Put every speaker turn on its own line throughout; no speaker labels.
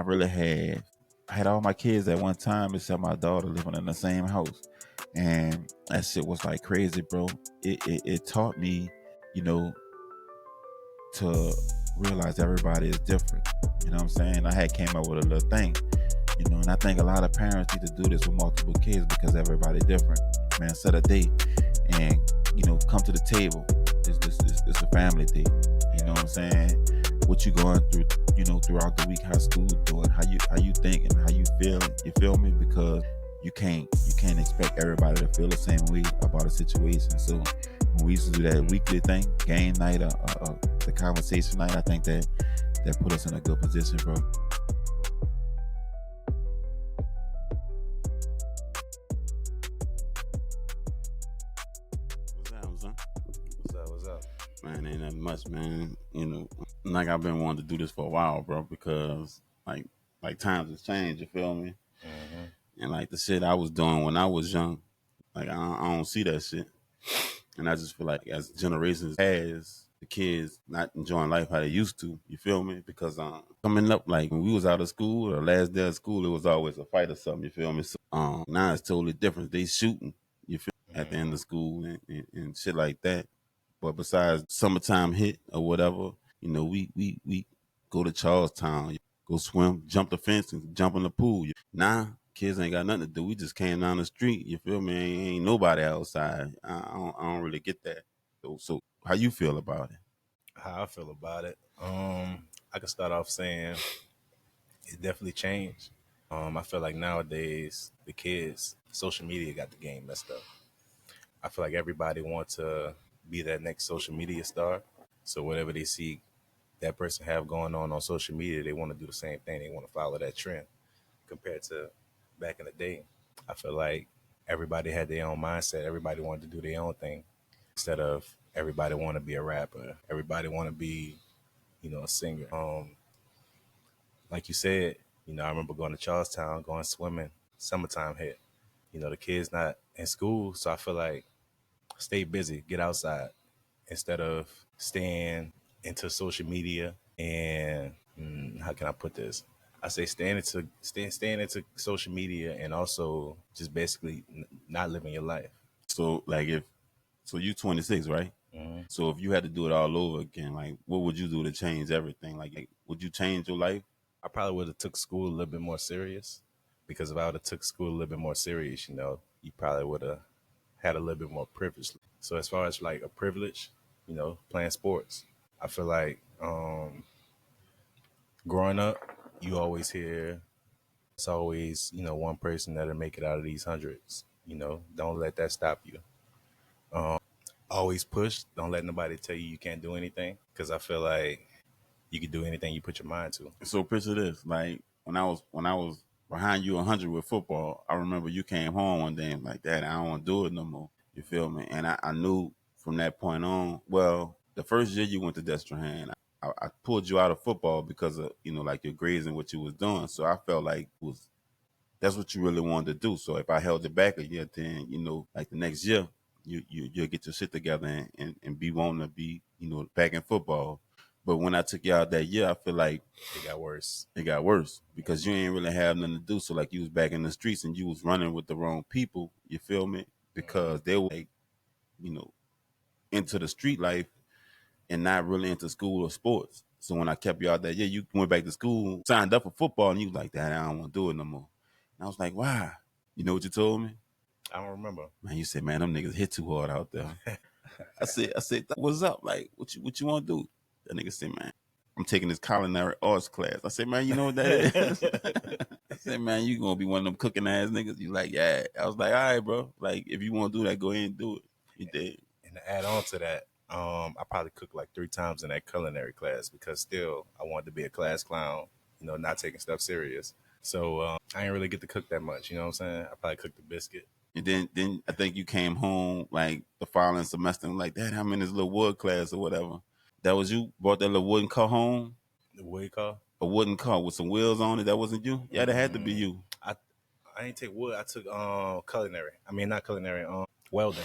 really I had all my kids at one time except my daughter living in the same house. And that shit was like crazy, bro. It taught me, you know, to realize everybody is different. You know what I'm saying? I had came up with a little thing, and I think a lot of parents need to do this with multiple kids because everybody different. Man, set a date and come to the table. It's a family date. You know what I'm saying? What you going through, throughout the week, how school doing, how you think and how you feel. You feel me? Because you can't expect everybody to feel the same way about a situation. So when we used to do that weekly thing, game night, the conversation night, I think that put us in a good position, bro. What's up, son?
What's up? What's up?
Man, ain't nothing much, man. Like I've been wanting to do this for a while, bro, because like times has changed, you feel me?
Mm-hmm.
And like the shit I was doing when I was young, like I don't see that shit. And I just feel like as generations has, the kids not enjoying life how they used to, you feel me? Because coming up, like when we was out of school or last day of school, it was always a fight or something, you feel me? So now it's totally different. They shooting, you feel me, at the end of school and shit like that. But besides summertime hit or whatever, we go to Charlestown, go swim, jump the fence, and jump in the pool. Nah, kids ain't got nothing to do. We just came down the street. You feel me? Ain't nobody outside. I don't really get that. So how you feel about it?
How I feel about it? I could start off saying it definitely changed. I feel like nowadays the kids, social media got the game messed up. I feel like everybody wants to be that next social media star. So whatever they see that person have going on social media, they want to do the same thing. They want to follow that trend. Compared to back in the day, I feel like everybody had their own mindset. Everybody wanted to do their own thing instead of everybody want to be a rapper. Everybody want to be, a singer. Like you said, I remember going to Charlestown, going swimming. Summertime hit. The kids not in school, so I feel like stay busy, get outside instead of staying into social media and how can I put this? I say staying into social media and also just basically not living your life.
So like you 26, right?
Mm-hmm.
So if you had to do it all over again, like what would you do to change everything? Like would you change your life?
I probably would have took school a little bit more serious because if I would have took school a little bit more serious, you probably would have had a little bit more privilege. So as far as like a privilege, playing sports, I feel like growing up, you always hear it's always, one person that'll make it out of these hundreds. Don't let that stop you. Always push. Don't let nobody tell you can't do anything because I feel like you can do anything you put your mind to.
So picture this, like when I was behind you 100 with football, I remember you came home one day and like, Dad, I don't want to do it no more. You feel me? And I knew from that point on. Well, the first year you went to Destrehan, I pulled you out of football because of like your grades and what you was doing. So I felt like that's what you really wanted to do. So if I held it back a year, then like the next year, you'll get your shit together and be wanting to be back in football. But when I took you out that year, I feel like
It got worse.
it got worse because you ain't really have nothing to do. So like you was back in the streets and you was running with the wrong people. You feel me? Because they were like, you know, into the street life and not really into school or sports. So when I kept you out that year, you went back to school, signed up for football, and you was like, Dad, I don't want to do it no more. And I was like, why? You know what you told me?
I don't remember.
Man, you said, man, them niggas hit too hard out there. I said, what's up? Like, what you want to do? That nigga said, man, I'm taking this culinary arts class. I said, man, you know what that is? I said, man, you gonna be one of them cooking ass niggas. You like, yeah. I was like, all right, bro. Like, if you want to do that, go ahead and do it. You did.
And to add on to that, I probably cooked like 3 times in that culinary class because still I wanted to be a class clown, not taking stuff serious. So I didn't really get to cook that much. You know what I'm saying? I probably cooked the biscuit.
And then I think you came home like the following semester and like, Dad, I'm in this little wood class or whatever. That was you? Brought that little wooden car home?
The wood car.
A wooden car with some wheels on it? That wasn't you? Yeah, that had to be you.
I didn't take wood. I took culinary. I mean, not culinary. Welding.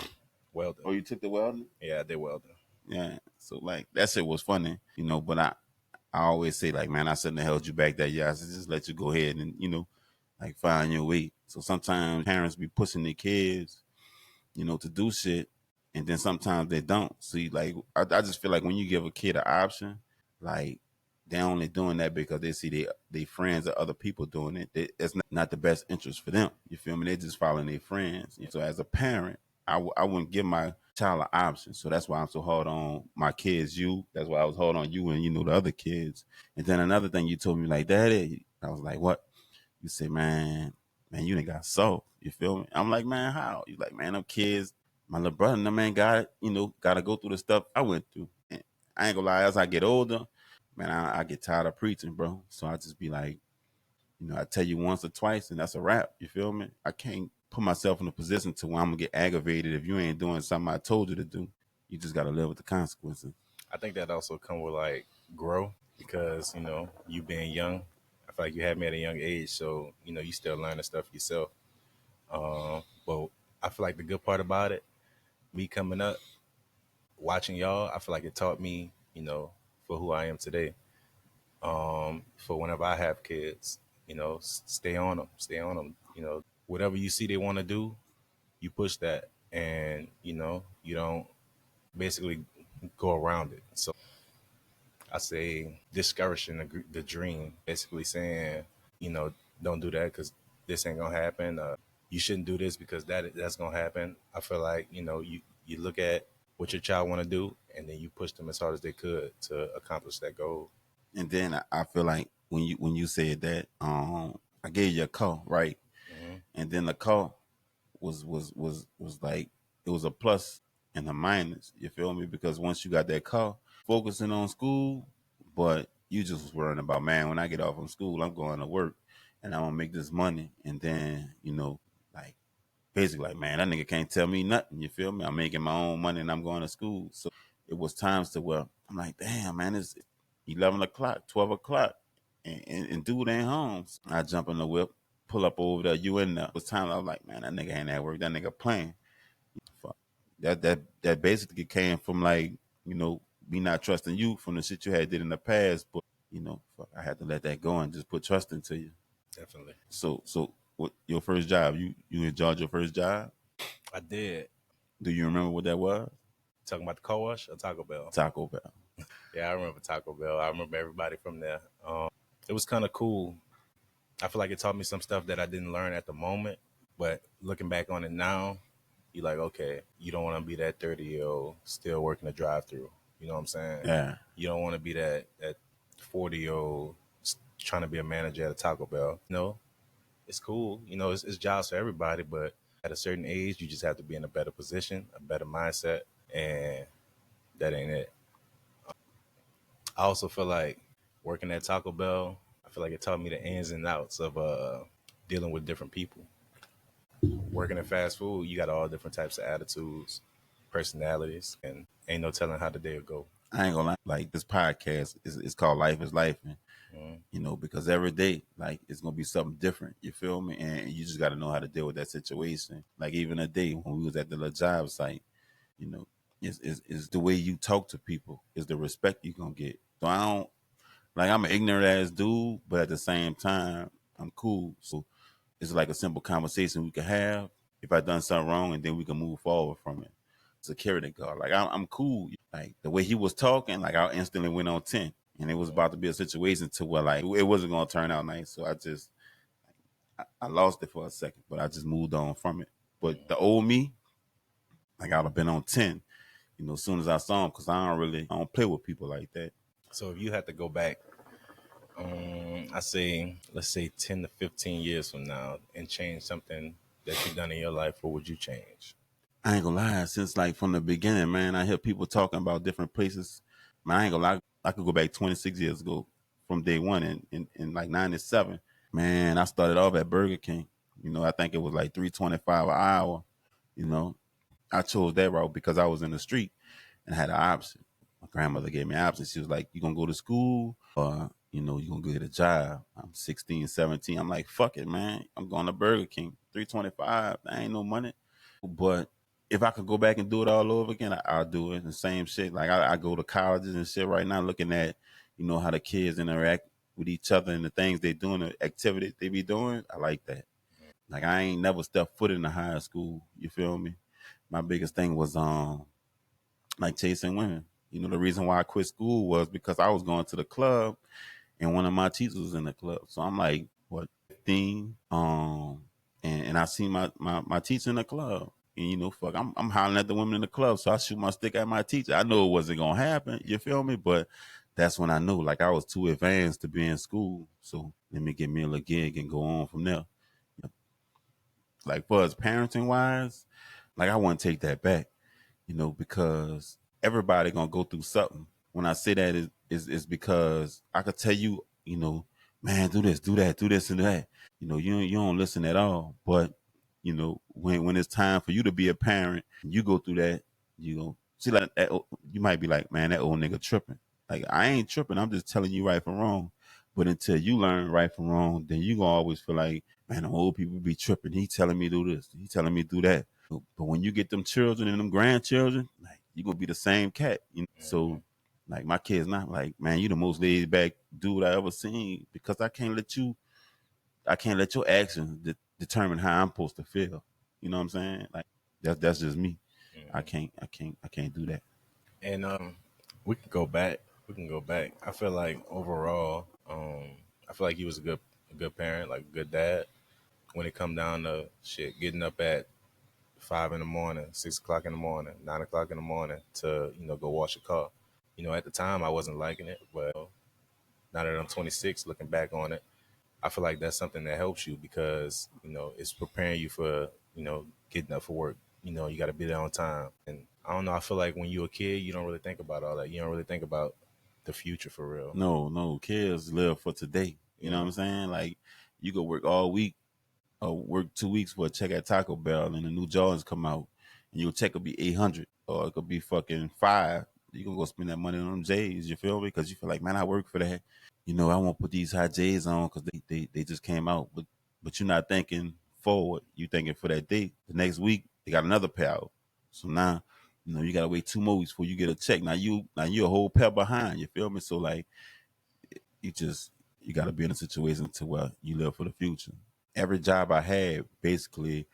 Welding.
Oh, you took the welding?
Yeah, I did welding.
Yeah. So like that shit was funny, but I always say like, man, I shouldn't have held you back that year. I should just let you go ahead and, like find your way. So sometimes parents be pushing their kids, to do shit, and then sometimes they don't. See, like I just feel like when you give a kid an option, like they're only doing that because they see they friends or other people doing it. It's not the best interest for them. You feel me? They just following their friends. So as a parent, I wouldn't give my child an option. So that's why I'm so hard on my kids. That's why I was hard on you and the other kids. And then another thing you told me like, Daddy, I was like, what? You say, man, you done got soft. You feel me? I'm like, man, how? You like, man, them kids, my little brother, and them man got to go through the stuff I went through. And I ain't gonna lie, as I get older, man, I get tired of preaching, bro. So I just be like, I tell you once or twice, and that's a wrap. You feel me? I can't put myself in a position to where I'm gonna get aggravated if you ain't doing something I told you to do. You just gotta live with the consequences.
I think that also come with like grow because you being young. I feel like you had me at a young age, so you still learning stuff yourself. But I feel like the good part about it, me coming up, watching y'all, I feel like it taught me, for who I am today. For whenever I have kids, stay on them, stay on them. Whatever you see they want to do, you push that, and you don't basically go around it. So I say discouraging the dream, basically saying, you know, don't do that because this ain't gonna happen. You shouldn't do this because that's gonna happen. I feel like you look at what your child want to do, and then you push them as hard as they could to accomplish that goal.
And then I feel like when you said that, I gave you a call, right?
Hmm.
And then the call was like it was a plus and a minus. You feel me? Because once you got that call, focusing on school, but you just was worrying about, man, when I get off from school, I'm going to work and I'm gonna make this money. And then like basically like, man, that nigga can't tell me nothing. You feel me? I'm making my own money and I'm going to school. So it was times to where I'm like, damn, man, it's 11 o'clock, 12 o'clock, and dude ain't home. So I jump in the whip, pull up over there. You in there? It was time I was like, man, that nigga ain't at work. That nigga playing. Fuck. That basically came from like me not trusting you from the shit you had did in the past. But fuck, I had to let that go and just put trust into you.
Definitely,
So what your first job? You enjoyed your first job?
I did.
Do you remember what that was?
Talking about the car wash or Taco Bell?
Taco Bell.
Yeah, I remember Taco Bell. I remember everybody from there. It was kind of cool. I feel like it taught me some stuff that I didn't learn at the moment, but looking back on it now, you're like, okay, you don't want to be that 30-year-old still working a drive-through. You know what I'm saying?
Yeah.
You don't want to be that 40-year-old trying to be a manager at a Taco Bell. No, it's cool. It's jobs for everybody, but at a certain age, you just have to be in a better position, a better mindset, and that ain't it. I also feel like working at Taco Bell, I feel like it taught me the ins and outs of dealing with different people. Working in fast food, you got all different types of attitudes, personalities, and ain't no telling how the day will go.
I ain't gonna lie. Like this podcast is called Life is Life, and
Mhm.
because every day like it's gonna be something different. You feel me? And you just got to know how to deal with that situation. Like even a day when we was at the little job site, you know, is the way you talk to people, is the respect you gonna get. So I don't like I'm an ignorant ass dude, but at the same time I'm cool. So it's like a simple conversation we can have if I done something wrong, and then we can move forward from it. Security guard, like I'm cool. Like the way he was talking, like I instantly went on 10, and it was about to be a situation to where like it wasn't gonna turn out nice. So I lost it for a second, but I just moved on from it. But the old me, like I'd have been on 10, as soon as I saw him, because I don't play with people like that.
So if you had to go back, I say, let's say 10 to 15 years from now and change something that you've done in your life, what would you change?
I ain't gonna lie, since like from the beginning, man, I hear people talking about different places. Man, I ain't gonna lie, I could go back 26 years ago from day one in like 97. Man, I started off at Burger King. I think it was like 3.25 an hour. You know, I chose that route because I was in the street and had an option. My grandmother gave me an option. She was like, you gonna go to school or, you gonna go get a job. I'm 16, 17. I'm like, fuck it, man. I'm going to Burger King. 3.25. That ain't no money. But if I could go back and do it all over again, I'll do it. The same shit. Like I go to colleges and shit right now looking at, how the kids interact with each other and the things they doing, the activities they be doing. I like that. Like I ain't never stepped foot in the high school. You feel me? My biggest thing was like chasing women. The reason why I quit school was because I was going to the club and one of my teachers was in the club. So I'm like, what, 15? And I see my teacher in the club. And fuck, I'm hollering at the women in the club. So I shoot my stick at my teacher. I know it wasn't gonna happen. You feel me? But that's when I knew, like, I was too advanced to be in school. So let me get me a little gig and go on from there. Like, for us parenting wise, like, I want to take that back, because everybody gonna go through something. When I say that is because I could tell you, man, do this, do that, do this and that. You don't listen at all. But when it's time for you to be a parent, you go through that. See, like that, you might be like, man, that old nigga tripping. Like, I ain't tripping. I'm just telling you right from wrong. But until you learn right from wrong, then you gonna always feel like, man, the old people be tripping. He telling me do this. He telling me do that. But when you get them children and them grandchildren, like, you gonna be the same cat. So, like, my kid's not like, man, you the most laid back dude I ever seen, because I can't let your actions determine how I'm supposed to feel. You know what I'm saying? Like, that's just me. I can't do that.
And we can go back. We can go back. I feel like overall, I feel like he was a good parent, like a good dad. When it come down to shit, getting up at 5 in the morning, 6 o'clock in the morning, 9 o'clock in the morning to go wash a car. At the time I wasn't liking it, but now that I'm 26, looking back on it, I feel like that's something that helps you because it's preparing you for getting up for work. You got to be there on time, and I don't know. I feel like when you're a kid, you don't really think about all that. You don't really think about the future for real.
No, kids live for today. You know what I'm saying? Like, you go work all week or work 2 weeks for a check at Taco Bell, and the new Jordans come out, and your check could be 800 or it could be fucking 5. You gonna go spend that money on them J's. You feel me? Because you feel like, man, I work for that. I won't put these high J's on because they just came out. But you're not thinking forward. You thinking for that day. The next week they got another pair out. So now, you gotta wait 2 more weeks before you get a check. Now you a whole pair behind. You feel me? So, like, you gotta be in a situation to where you live for the future. Every job I had, basically,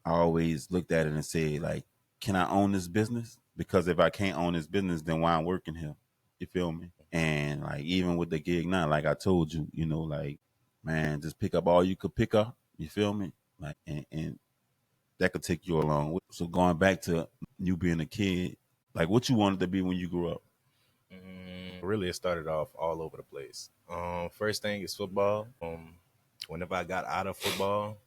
I always looked at it and said, like, can I own this business? Because if I can't own this business, then why I'm working here? You feel me? And, like, even with the gig now, like I told you, like, man, just pick up all you could pick up. You feel me? Like, and that could take you a long way. So going back to you being a kid, like, what you wanted to be when you grew up?
Really, it started off all over the place. First thing is football. Whenever I got out of football,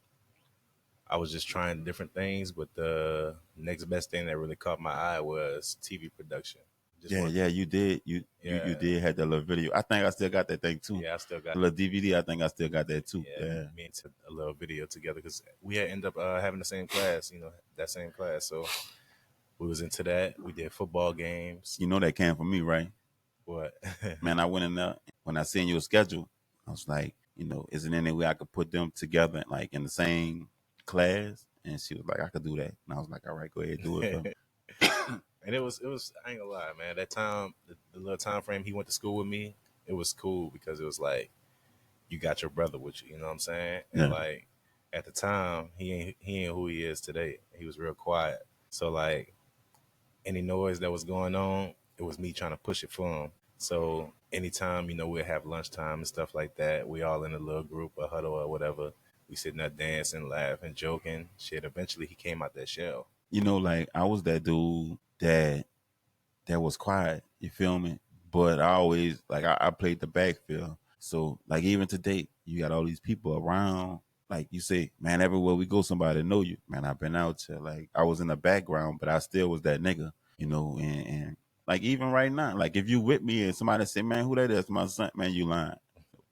I was just trying different things, but the next best thing that really caught my eye was TV production.
Yeah, you did. You did had that little video. I think I still got that thing too.
Yeah, I still got
the little DVD. I think I still got that too.
yeah,
Yeah.
me and Ted a little video together because we had ended up having the same class, that same class. So we was into that. We did football games.
That came from me, right?
What?
Man, I went in there. When I seen your schedule, I was like, is there any way I could put them together, like, in the same class? And she was like, I could do that. And I was like, all right, go ahead, do it for me.
And it was I ain't gonna lie, man. That time, the little time frame he went to school with me, it was cool because it was like you got your brother with you. You know what I'm saying? And
Yeah.
like at the time, he ain't who he is today. He was real quiet. So like any noise that was going on, it was me trying to push it for him. So anytime we'd have lunchtime and stuff like that, we all in a little group, a huddle or whatever. We sitting there dancing, laughing, joking. Shit. Eventually, he came out that shell.
Like, I was that dude that was quiet. You feel me? But I always, like, I played the backfield. So, like, even today, you got all these people around. Like you say, man, everywhere we go, somebody know you. Man, I've been out here. Like, I was in the background, but I still was that nigga. And like, even right now, like, if you with me and somebody say, man, who that is? My son. Man, you lying.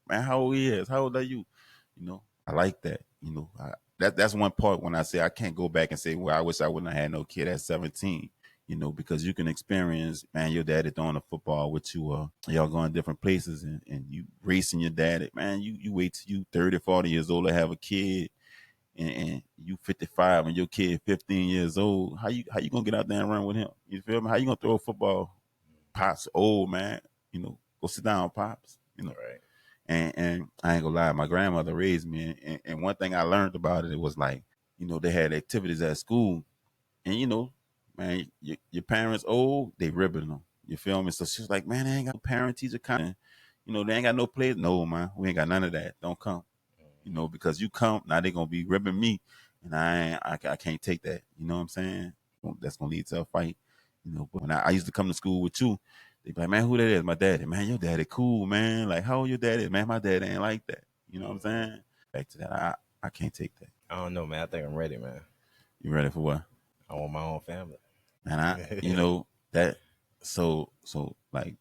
Man, how old he is? How old are you? I like that. That's one part when I say I can't go back and say, well, I wish I wouldn't have had no kid at 17. Because you can experience, man, your daddy throwing a football with you, y'all going different places and you racing your daddy. Man, you wait till you 30, 40 years old to have a kid, and you 55 and your kid 15 years old. How you gonna get out there and run with him? You feel me? How you gonna throw a football? Pops old, man, go sit down, pops.
Right.
And I ain't gonna lie, my grandmother raised me, and one thing I learned about it was like, they had activities at school, and man, your parents old, they ribbing them. You feel me? So she was like, man, they ain't got no parent teacher kind. They ain't got no place. No, man, we ain't got none of that. Don't come. Because you come now, they gonna be ribbing me, and I can't take that. You know what I'm saying? That's gonna lead to a fight. But when I used to come to school with you, they be like, man, who that is? My daddy. Man, your daddy cool, man. Like, how old your daddy? Man, my dad ain't like that. You know what I'm saying? Back to that, I can't take that.
I don't know, man. I think I'm ready, man.
You ready for what?
I want my own family.
And that. So like,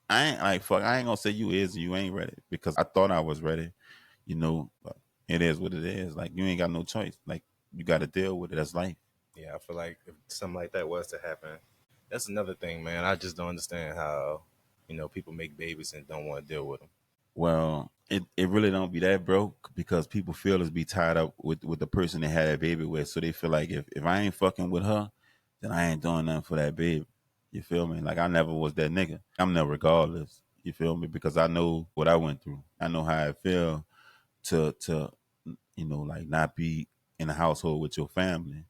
I ain't like fuck. I ain't gonna say you is or you ain't ready because I thought I was ready. But it is what it is. Like, you ain't got no choice. Like, you got to deal with it. That's life.
Yeah, I feel like if something like that was to happen, that's another thing, man. I just don't understand how, people make babies and don't want to deal with them.
Well, it really don't be that broke because people feel as be tied up with the person they had that baby with. So they feel like if I ain't fucking with her, then I ain't doing nothing for that baby. You feel me? Like, I never was that nigga. I'm never regardless. You feel me? Because I know what I went through. I know how it feel to like not be in a household with your family.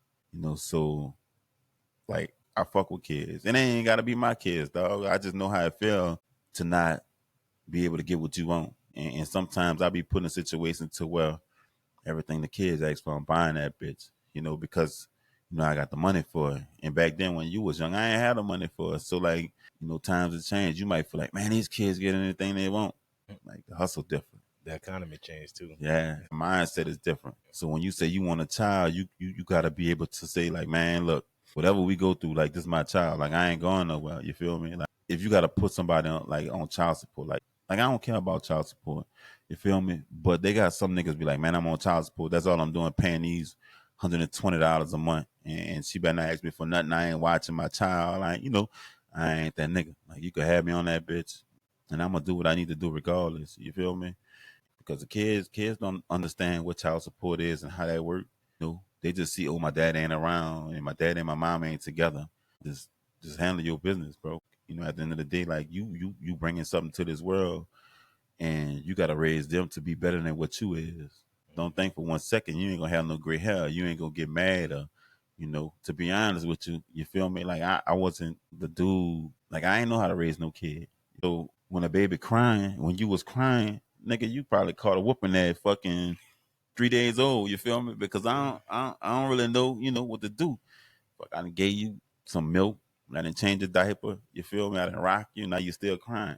So like, I fuck with kids. And they ain't gotta be my kids, dog. I just know how it feel to not be able to get what you want. And sometimes I be put in a situation to where everything the kids ask for, I'm buying that bitch. Because I got the money for it. And back then when you was young, I ain't had the money for it. So like, times have changed. You might feel like, man, these kids get anything they want. Like, the hustle different.
The economy changed too.
Yeah, mindset is different. So when you say you want a child, you got to be able to say like, man, look, whatever we go through, like, this is my child. Like, I ain't going nowhere. You feel me? Like, if you got to put somebody on child support, like I don't care about child support. You feel me? But they got some niggas be like, man, I'm on child support. That's all I'm doing, paying these $120 a month, and she better not ask me for nothing. I ain't watching my child. I ain't that nigga. Like, you could have me on that bitch, and I'm gonna do what I need to do regardless. You feel me? Because the kids don't understand what child support is and how that works. They just see, oh, my dad ain't around and my dad and my mom ain't together. Just handle your business, bro. At the end of the day, like, you bringing something to this world, and you got to raise them to be better than what you is. Don't think for 1 second you ain't gonna have no gray hair. You ain't gonna get mad, or to be honest with you, you feel me? Like, I wasn't the dude. Like, I ain't know how to raise no kid. So when a baby crying, when you was crying, nigga, you probably caught a whooping at fucking 3 days old. You feel me? Because I don't really know, what to do. Fuck, I done gave you some milk. I done changed your diaper. You feel me? I done rock you. Now you still crying.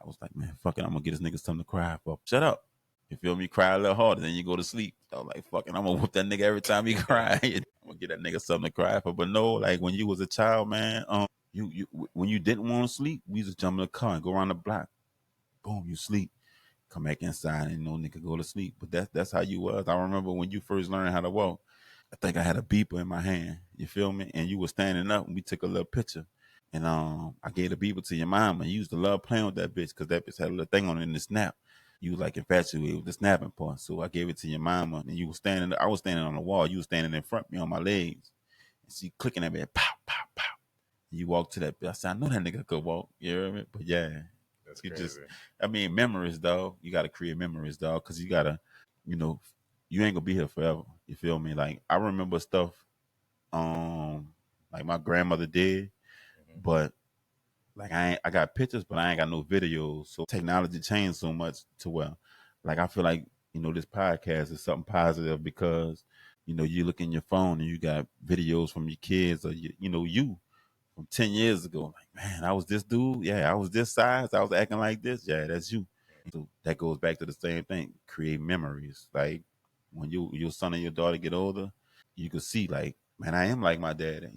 I was like, man, fuck it. I'm gonna get this nigga something to cry for. Shut up. You feel me? Cry a little harder, then you go to sleep. I was like, fucking, I'm gonna whoop that nigga every time he cry. I'm gonna get that nigga something to cry for. But no, like, when you was a child, man, when you didn't want to sleep, we used to jump in the car and go around the block. Boom, you sleep. Come back inside and no nigga go to sleep. But that's how you was. I remember when you first learned how to walk. I think I had a beeper in my hand. You feel me? And you were standing up and we took a little picture. And I gave the beeper to your mom, and you used to love playing with that bitch because that bitch had a little thing on it in the snap. You was like infatuated with the snapping part. So I gave it to your mama, and you was standing. I was standing on the wall. You was standing in front of me on my legs, and she clicking at me, pow, pow, pow. And you walked to that bitch. I said, I know that nigga could walk. You know what I mean? But yeah,
That's
you
crazy.
memories, dog. You got to create memories, dog, because you got to, you know, you ain't gonna be here forever. You feel me? Like, I remember stuff, like my grandmother did,
Mhm.
but like, I got pictures, but I ain't got no videos. So technology changed so much to where, like, I feel like, this podcast is something positive because, you look in your phone and you got videos from your kids or you from 10 years ago. Like, man, I was this dude. Yeah, I was this size. I was acting like this. Yeah, that's you. So that goes back to the same thing. Create memories. Like, when your son and your daughter get older, you can see, like, man, I am like my daddy.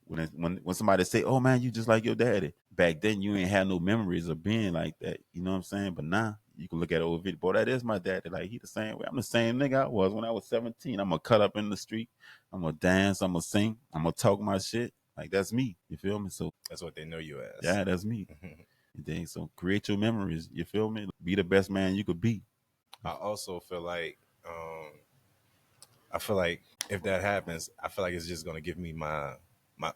When somebody say, oh man, you just like your daddy. Back then you ain't had no memories of being like that. You know what I'm saying? But now you can look at old video. Boy, that is my daddy. Like, he the same way. I'm the same nigga I was when I was 17. I'm gonna cut up in the street. I'm gonna dance. I'm gonna sing. I'm gonna talk my shit. Like, that's me. You feel me? So
That's what they know you as.
yeah, that's me. And then, so create your memories. You feel me? Be the best man you could be.
I also feel like if that happens, I feel like it's just gonna give me my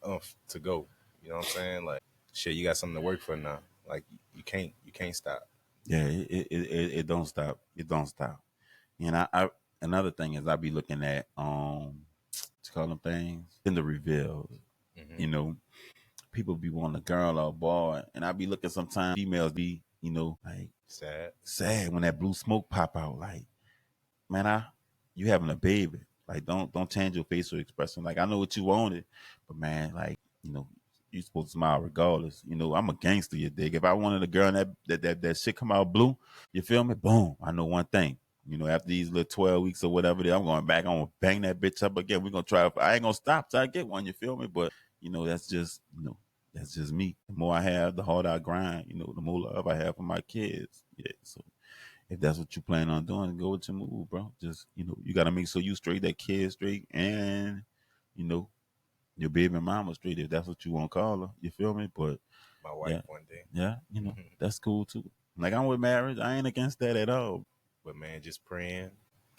oomph to go. You know what I'm saying? Like, shit, you got something to work for now. Like you can't stop.
Yeah, it don't stop. It don't stop. And I another thing is I be looking at to call them things in the reveals.
Hmm.
You know, people be wanting a girl or a boy, and I be looking sometimes females be like
Sad.
sad when that blue smoke pop out. Like, man, you having a baby. Like, don't change your facial expression. Like, I know what you wanted, but man, like, you supposed to smile regardless. I'm a gangster, you dig. If I wanted a girl and that shit come out blue, you feel me? Boom. I know one thing. After these little 12 weeks or whatever, I'm going back. I'm gonna bang that bitch up again. We're gonna try. I ain't gonna stop till I get one. You feel me? But that's just me. The more I have, the harder I grind. The more love I have for my kids. Yeah. So if that's what you plan on doing, go with your move, bro. Just you got to make sure you straight, that kid straight, and you know your baby mama straight. If that's what you want to call her, you feel me? But
My wife
yeah,
one day.
yeah,
Hmm.
that's cool too. Like, I'm with marriage, I ain't against that at all.
But man, just praying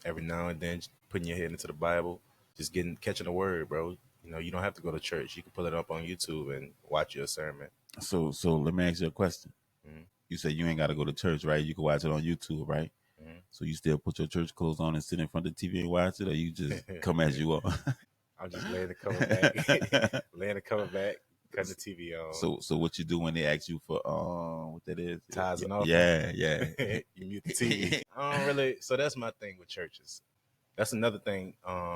every now and then, just putting your head into the Bible, just getting catching the word, bro. You don't have to go to church. You can pull it up on YouTube and watch your sermon.
So let me ask you a question.
Hmm.
You say you ain't got to go to church, right? You can watch it on YouTube, right?
Hmm.
So you still put your church clothes on and sit in front of the TV and watch it, or you just come as you are?
I'm just laying the cover back, laying the cover back, cutting the TV on,
So what you do when they ask you for what that is?
tithes and offering.
Yeah, yeah.
You mute the TV. I don't really. So that's my thing with churches. That's another thing.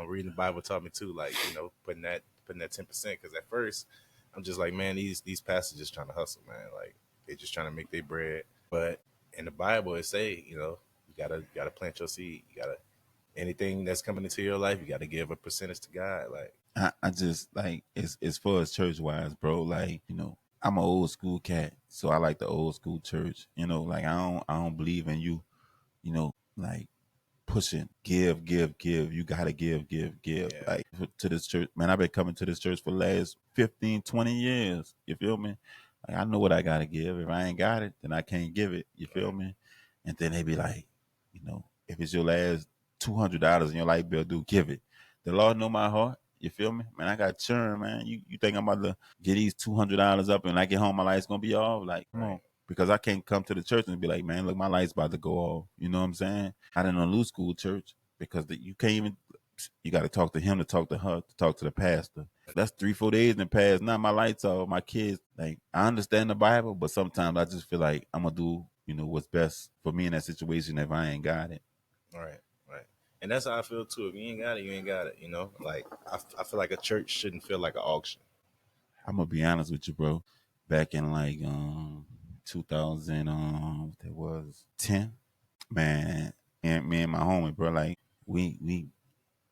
Reading the Bible taught me too. Like putting that 10%. Because at first, I'm just like, man, these pastors just trying to hustle, man. Like they just trying to make their bread. But in the Bible, it say, you gotta plant your seed. You gotta anything that's coming into your life, you gotta give a percentage to God. Like
I just like as far as church wise, bro. Like I'm an old school cat, so I like the old school church. Like I don't believe in you. Like pushing, give. You gotta give.
yeah,
Like to this church, man. I've been coming to this church for the last 15, 20 years. You feel me? Like, I know what I gotta give. If I ain't got it, then I can't give it. You feel
right,
me? And then they be like, if it's your last $200 in your light bill, do give it. The Lord know my heart. You feel me? Man, I got churn, man. You think I'm about to get these $200 up and I get home, my light's gonna be off? Like, come
right,
on. Because I can't come to the church and be like, man, look, my light's about to go off. You know what I'm saying? I didn't know new school church because you can't even. You got to talk to him to talk to her to talk to the pastor. That's 3, 4 days in the past. Now my lights off. My kids, like, I understand the Bible, but sometimes I just feel like I'm gonna do what's best for me in that situation if I ain't got it.
right, right. And that's how I feel too. If you ain't got it, you ain't got it. Like I feel like a church shouldn't feel like an auction.
I'm gonna be honest with you, bro. Back in like 2000, what that was 10, man. And me and my homie, bro, like we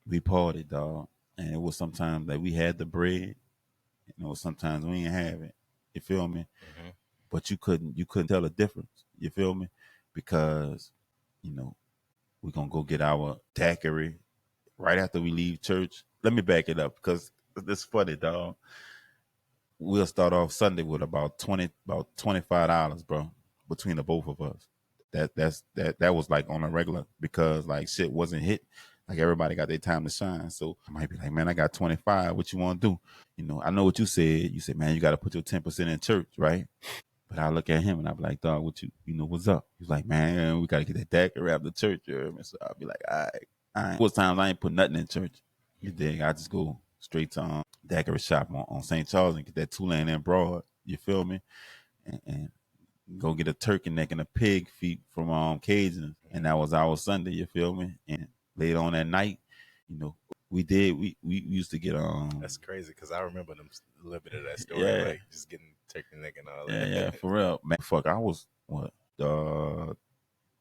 partied, dog. And it was sometimes that we had the bread, sometimes we didn't have it. You feel me?
Hmm.
But you couldn't tell the difference. You feel me? Because you know we're gonna go get our daiquiri right after we leave church. Let me back it up because it's funny, dog. We'll start off Sunday with about $25, bro, between the both of us. That was like on a regular because like shit wasn't hit. Like everybody got their time to shine. So I might be like, man, I got 25. What you want to do? I know what you said. You said, man, you got to put your 10% in church, right? But I look at him and I be like, dog, what what's up? He's like, man, we got to get that daiquiri after church. You heard me? So I'll be like, all right. All right. Most times I ain't put nothing in church. You dig? I just go straight to daiquiri shop on St. Charles and get that Tulane and Broad. You feel me? And go get a turkey neck and a pig feet from Cajuns. And that was our Sunday. You feel me? And later on that night, you know, we used to get
That's crazy because I remember them a little bit of that story,
yeah,
like just getting turkey neck and all
yeah,
that.
for real, man. Fuck, I was what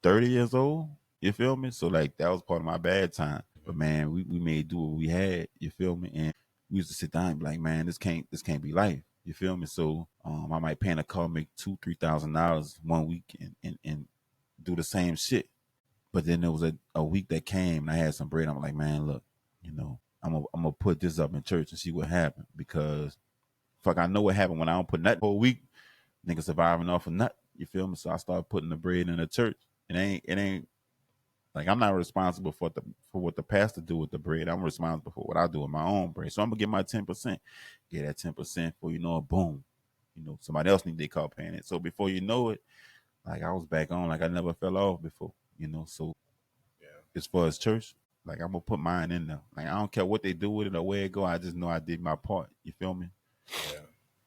30 years old. You feel me? So like that was part of my bad time. But man, we made do what we had. You feel me? And we used to sit down and be like, man, this can't be life. You feel me? So I might pay in a car, make $2,000-$3,000 one week, and do the same shit. But then there was a week that came and I had some bread. I'm like, man, look, I'm gonna put this up in church and see what happened because fuck, I know what happened when I don't put nothing for a week. Nigga surviving off of nut. You feel me? So I started putting the bread in the church. It ain't like I'm not responsible for what the pastor do with the bread. I'm responsible for what I do with my own bread. So I'm gonna get my 10%. Get that 10% for boom. somebody else need their car painted. So before you know it, like I was back on, like I never fell off before. So
Yeah.
as far as church, like I'm gonna put mine in there. Like I don't care what they do with it or where it go. I just know I did my part. You feel me?
Yeah.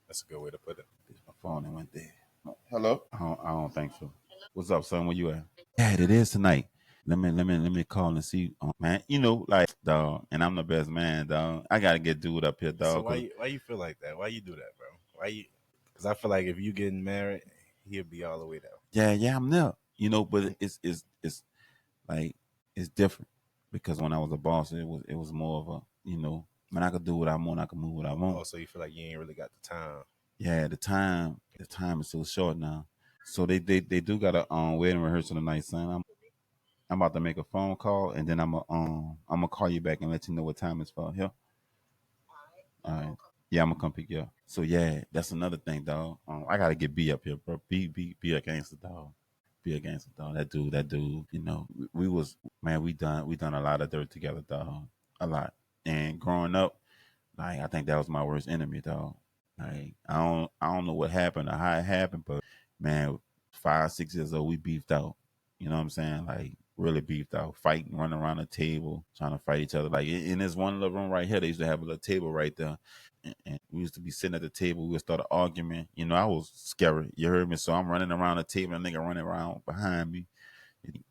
That's a good way to put it.
My phone and went there. Hello? I don't think so. What's up, son? Where you at? Yeah, it is tonight. Let me call and see, man. Like dog, and I'm the best man, dog. I gotta get dude up here,
So
dog.
why you feel like that? Why you do that, bro? Why you? Because I feel like if you getting married, he'll be all the way down.
Yeah, I'm there. But it's like it's different because when I was a boss, it was more of a man. I could do what I want. I could move what I want.
Also, you feel like you ain't really got the time.
Yeah, the time is so short now. So they do got a wedding rehearsal tonight, son. I'm about to make a phone call and then I'm gonna call you back and let you know what time it's for. Here, all right. Yeah, I'm gonna come pick you up. So yeah, that's another thing, dog. I gotta get B up here, bro. Be a gangster, dog. Be a gangster, dog. That dude. We was man. We done a lot of dirt together, dog. A lot. And growing up, like I think that was my worst enemy, dog. Like I don't know what happened or how it happened, but man, 5, 6 years old, we beefed out. You know what I'm saying? Like really beefed out, fighting, running around the table, trying to fight each other. Like in this one little room right here, they used to have a little table right there, and we used to be sitting at the table. We would start an argument. I was scary. You heard me? So I'm running around the table, and a nigga running around behind me. And,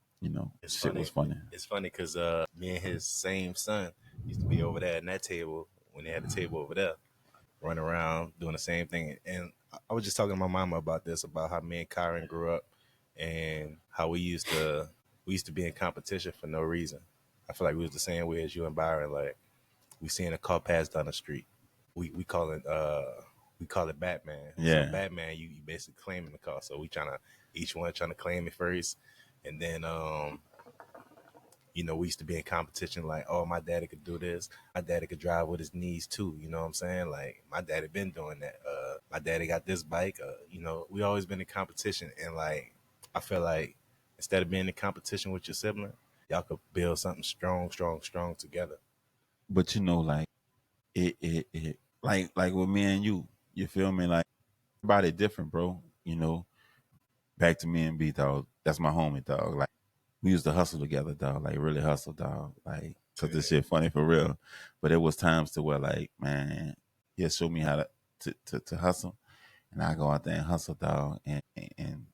It's
shit
funny.
was funny.
It's funny because me and his same son used to be over there in that table when they had the table over there, running around doing the same thing. And I was just talking to my mama about this, about how me and Kyron grew up, and how we used to be in competition for no reason. I feel like we was the same way as you and Byron. Like we seeing a car pass down the street, we call it Batman. So
Yeah.
Batman, you basically claiming the car. So we each one trying to claim it first, and then we used to be in competition like, oh, my daddy could do this. My daddy could drive with his knees too. You know what I'm saying? Like my daddy been doing that. My daddy got this bike. We always been in competition, and like I feel like instead of being in competition with your sibling, y'all could build something strong, strong, strong together.
But like it like with me and you feel me? Like everybody different, bro. Back to me and B, dog. That's my homie, dog. Like we used to hustle together, dog. Like really hustle, dog. Like cause this shit funny for real. But it was times to where like, man, he'll show me how to hustle, and I go out there and hustle, dog. And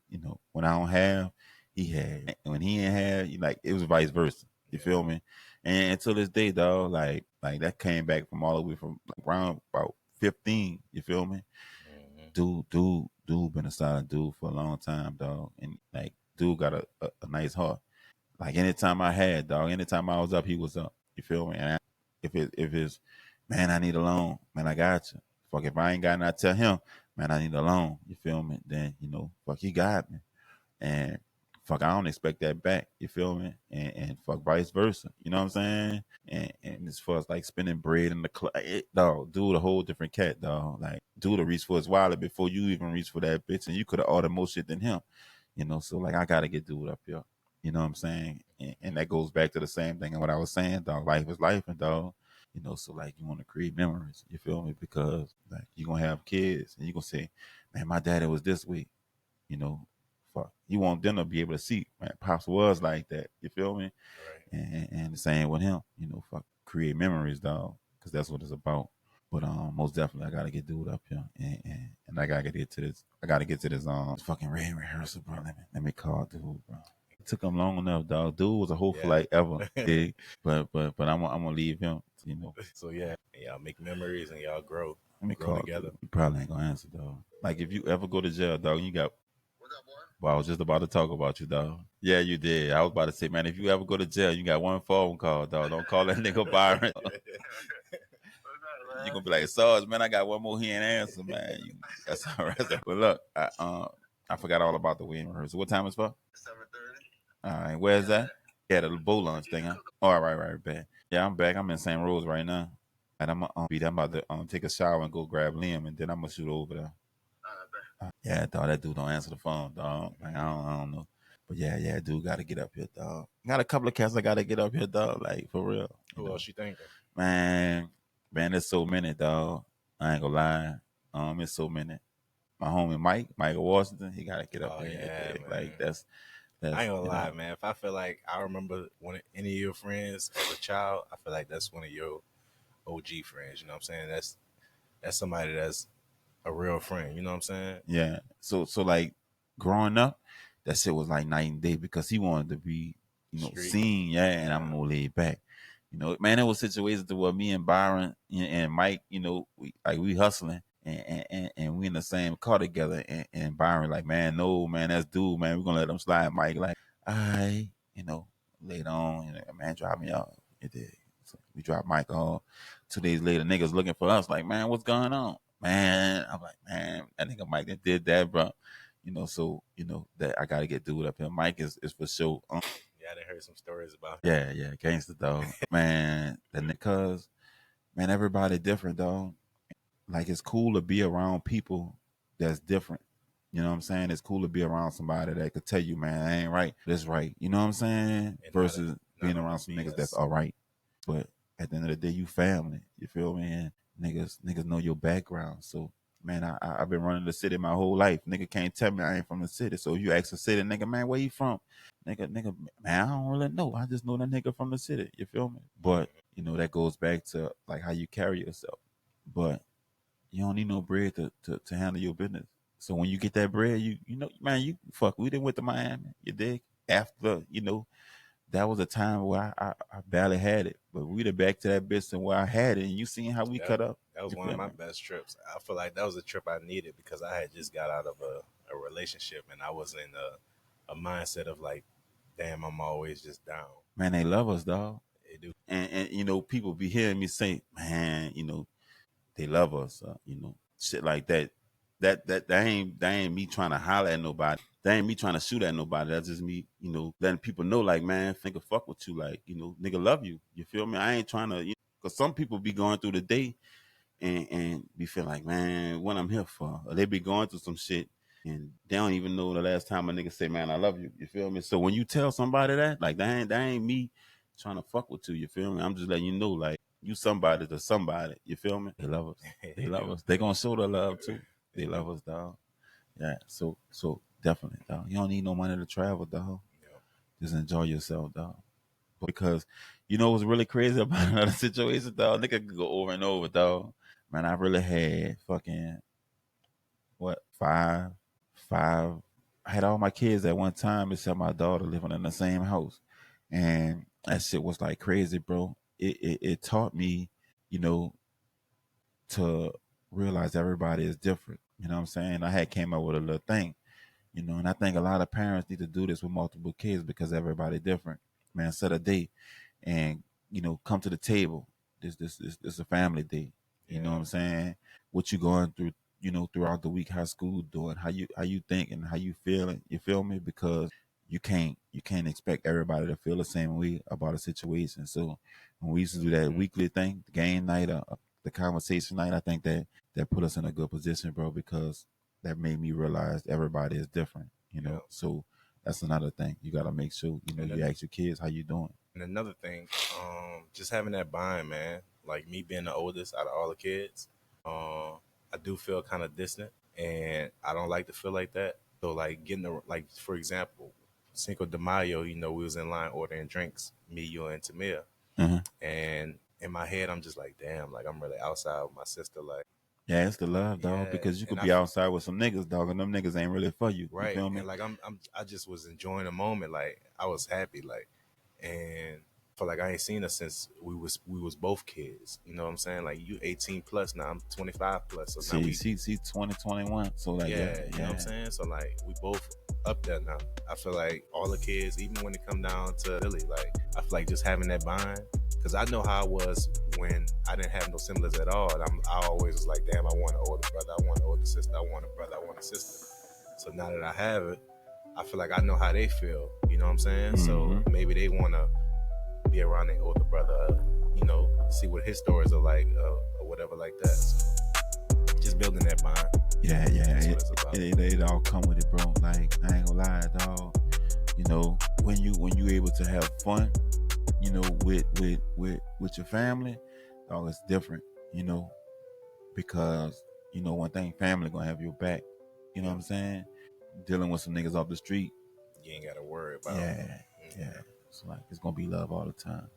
when I don't have, he had. And when he ain't have, like it was vice versa. You
Yeah.
feel me? And until this day, dog, like that came back from all the way from like around about 15. You feel me?
Hmm.
Dude been a solid dude for a long time, dog. And like dude got a nice heart. Like anytime I had, dog, anytime I was up, he was up. You feel me? And if it's man, I need a loan, man, I got you. Fuck if I ain't got nothing, I tell him, man, I need a loan. You feel me? Then fuck, he got me. And fuck, I don't expect that back. You feel me? And fuck, vice versa. You know what I'm saying? And as far as like spending bread in the club, dog, dude, a whole different cat, dog. Like, dude, to reach for his wallet before you even reach for that bitch, and you could have ordered more shit than him. So like, I gotta get dude up here. You know what I'm saying? And that goes back to the same thing and what I was saying, dog. Life is life, and dog. So like, you want to create memories. You feel me? Because like, you gonna have kids, and you gonna say, man, my daddy was this way. You know, fuck, you want them to be able to see, man, pops was like that. You feel me?
Right.
And the same with him. Fuck, create memories, dog, because that's what it's about. But most definitely, I gotta get dude up here, and I gotta get to this. I gotta get to this fucking red rehearsal, bro. Let me call dude, bro. It took him long enough, dog. Dude was a whole for
Yeah.
like ever, dig. But I'm gonna leave him.
So yeah, y'all make memories and y'all grow,
Let me
grow
call
together.
dude. He probably ain't gonna answer, dog. Like if you ever go to jail, dog, you got. Well, I was just about to talk about you, dog. Yeah, you did. I was about to say, man, if you ever go to jail, you got one phone call, dog. Don't call that nigga Byron. You gonna be like, Sarge, man, I got one more. He ain't answer, man. That's all right. But look, I forgot all about the wedding rehearsal. What time is for? 7:30. All right, where's that? Yeah, the bowl lunch thing, huh? All right, bad. Yeah, I'm back. I'm in St. Rose right now, and I'm about to take a shower and go grab Liam, and then I'm gonna shoot over there. Yeah, dog, that dude don't answer the phone, dog. Like I don't know. But yeah, dude gotta get up here, dog. Got a couple of cats I gotta get up here, dog. Like for real.
Who else you thinking?
Man, there's so many, dog. I ain't gonna lie. It's so many. my homie Michael Washington, he gotta get up
Oh
there and
yeah,
dig.
man.
Like that's
I ain't gonna
you
lie,
know,
man. If I feel like I remember one of any of your friends as a child, I feel like that's one of your OG friends. You know what I'm saying? That's somebody that's a real friend. You know what I'm saying?
yeah. So like growing up, that shit was like night and day because he wanted to be,
Street.
seen, yeah, and I'm
Yeah.
more laid back. Man, there was situations to where me and Byron and Mike, we hustling and we in the same car together and Byron like, man, no, man, that's dude, man, we're gonna let him slide. Mike like, I, later on, man, drop me off. It did. So we dropped Mike off. 2 days later, niggas looking for us, like, man, what's going on? Man, I'm like, man, that nigga Mike that did that, bro. So that I gotta get dude up here. Mike is for sure.
Yeah, I done heard some stories about him.
Yeah, gangster dog. Man, cause man, everybody different, dog. Like it's cool to be around people that's different. You know what I'm saying? It's cool to be around somebody that could tell you, man, I ain't right. This right. You know what I'm saying?
And
Versus
not
being
on
around
no
some niggas that's
BS.
all right. But at the end of the day, you family. You feel me? And niggas know your background. So man, I've been running the city my whole life. Nigga can't tell me I ain't from the city. So if you ask the city, nigga, man, where you from? Nigga, man, I don't really know. I just know that nigga from the city. You feel me? But that goes back to like how you carry yourself. But you don't need no bread to handle your business. So when you get that bread, man, you fuck. We done went to Miami. You dig? After that was a time where I barely had it, but we done back to that bitch and where I had it, and you seen how we
That
cut up.
that was
You
one of
feel
my
me?
best trips. I feel like that was a trip I needed because I had just got out of a relationship and I was in a mindset of like, damn, I'm always just down.
Man, they love us, dog.
They do.
And people be hearing me say, man, they love us, shit like that. That ain't me trying to holler at nobody. That ain't me trying to shoot at nobody. That's just me, letting people know, like, man, nigga, fuck with you, like, nigga, love you. You feel me? I ain't trying to, because some people be going through the day and be feeling like, man, what I'm here for? Or they be going through some shit and they don't even know the last time a nigga say, man, I love you. You feel me? So when you tell somebody that, like, that ain't me trying to fuck with you. You feel me? I'm just letting you know, like, you somebody to somebody. You feel me? They love us. They
They
love
do.
us. They gonna show the love too.
They
They love
do.
us, dog. Yeah. So definitely, dog. You don't need no money to travel, dog.
Yeah.
Just enjoy yourself, dog. Because what's really crazy about another situation, dog. Nigga could go over and over, dog. Man, I really had fucking what five. I had all my kids at one time except my daughter living in the same house, and that shit was like crazy, bro. It taught me, you know, to realize everybody is different. You know what I'm saying? I had came up with a little thing, and I think a lot of parents need to do this with multiple kids because everybody different. Man, set a date and come to the table. This a family day. You know what
Yeah.
I'm saying? What you going through, throughout the week, how school doing, how you think and how you feeling. You feel me? Because you can't expect everybody to feel the same way about a situation. So when we used to do that
Mm-hmm.
weekly thing, the game night, the conversation night, I think that put us in a good position, bro, because that made me realize everybody is different.
Yeah.
So that's another thing. You got to make sure
And
you
then
ask your kids how you doing.
and another thing, just having that bond, man. Like me being the oldest out of all the kids, I do feel kind of distant, and I don't like to feel like that. So like getting the like for example, Cinco de Mayo, we was in line ordering drinks, me, you, and Tamir,
Uh-huh.
and in my head I'm just like, damn, like I'm really outside with my sister, like
Yeah, it's the love, dog.
yeah,
Because you
and
could be outside with some niggas, dog, and them niggas ain't really for you. You
right,
feel me?
and like I just was enjoying the moment, like I was happy, like, and I feel like I ain't seen her since we was both kids. You know what I'm saying? Like you 18 plus now, I'm 25 plus, so now
See,
we
see, 2021. So like, yeah,
yeah, you know what I'm
yeah.
saying? So like we both up there now. I feel like all the kids, even when it come down to Billy, like I feel like just having that bond. Cause I know how I was when I didn't have no siblings at all. And I always was like, damn, I want an older brother, I want an older sister, I want a brother, I want a sister. So now that I have it, I feel like I know how they feel. You know what I'm saying? So
Mm-hmm.
maybe they wanna be around their older brother, see what his stories are like, or whatever like that. So just building that bond.
Yeah,
That's what
it,
it's about.
it all come with it, bro. Like I ain't gonna lie, dog. When you able to have fun, with your family, dog, it's different. Because one thing, family gonna have your back. You know
Yeah.
what I'm saying? Dealing with some niggas off the street.
You ain't got to worry about.
Yeah, yeah. It's like it's gonna be love all the time.